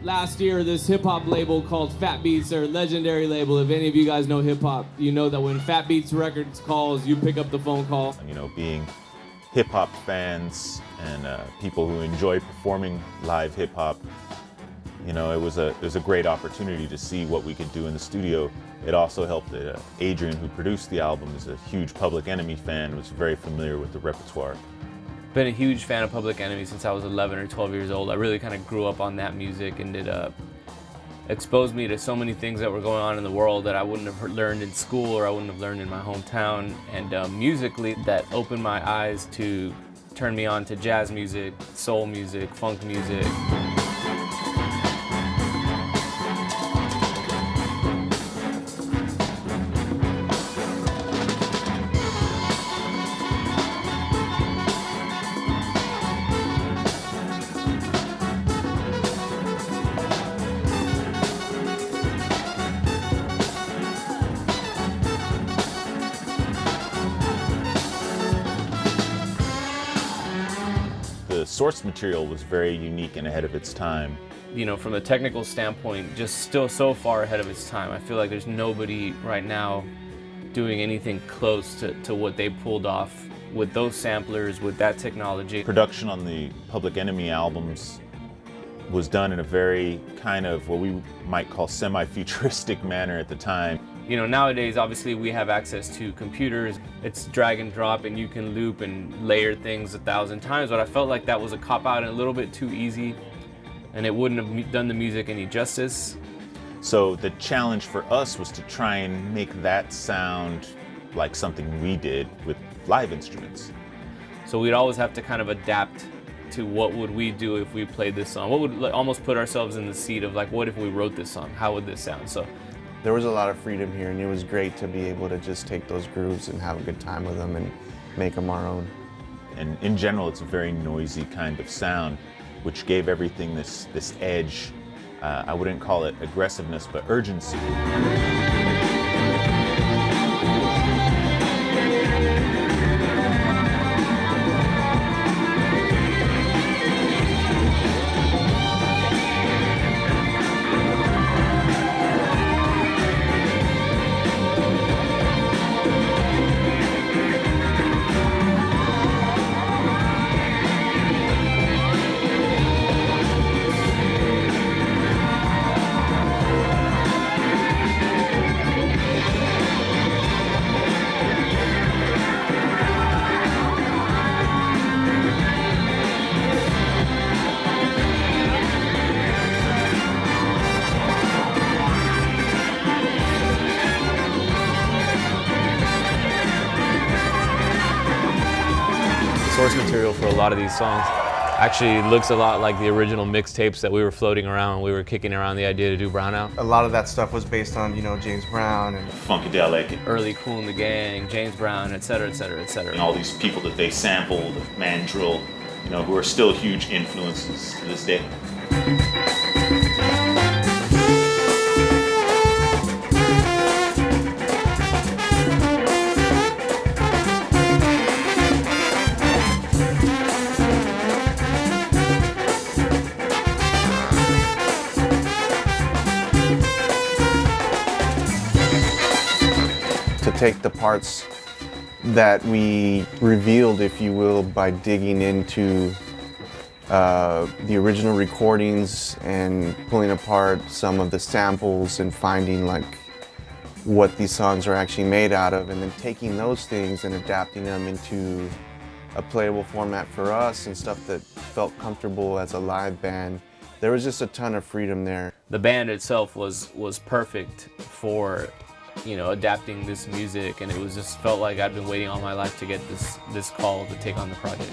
last year this hip-hop label called Fat Beats, or legendary label. If any of you guys know hip-hop, you know that when Fat Beats Records calls, you pick up the phone call. You know, being hip-hop fans and people who enjoy performing live hip-hop, you know, it was a great opportunity to see what we could do in the studio. It also helped that Adrian, who produced the album, is a huge Public Enemy fan, was very familiar with the repertoire. Been a huge fan of Public Enemy since I was 11 or 12 years old. I really kind of grew up on that music, and it exposed me to so many things that were going on in the world that I wouldn't have learned in school or I wouldn't have learned in my hometown. And musically, that opened my eyes to turn me on to jazz music, soul music, funk music. The source material was very unique and ahead of its time. You know, from a technical standpoint, just still so far ahead of its time. I feel like there's nobody right now doing anything close to what they pulled off with those samplers, with that technology. Production on the Public Enemy albums was done in a very kind of what we might call semi-futuristic manner at the time. You know, nowadays, obviously, we have access to computers. It's drag and drop, and you can loop and layer things 1,000 times, but I felt like that was a cop-out and a little bit too easy, and it wouldn't have done the music any justice. So the challenge for us was to try and make that sound like something we did with live instruments. So we'd always have to kind of adapt to what would we do if we played this song. What would almost put ourselves in the seat of like, what if we wrote this song? How would this sound? So there was a lot of freedom here, and it was great to be able to just take those grooves and have a good time with them and make them our own. And in general, it's a very noisy kind of sound, which gave everything this edge. I wouldn't call it aggressiveness, but urgency. source material for a lot of these songs actually looks a lot like the original mixtapes that we were floating around when we were kicking around the idea to do Brownout. A lot of that stuff was based on, you know, James Brown and Funkadelic Early Kool and the Gang, James Brown, etc., etc., etc. and all these people that they sampled, Mandrill, you know, who are still huge influences to this day. to take the parts that we revealed, if you will, by digging into the original recordings and pulling apart some of the samples and finding like what these songs are actually made out of, and then taking those things and adapting them into a playable format for us and stuff that felt comfortable as a live band. There was just a ton of freedom there. The band itself was perfect for, you know, adapting this music, and it was just felt like I'd been waiting all my life to get this call to take on the project.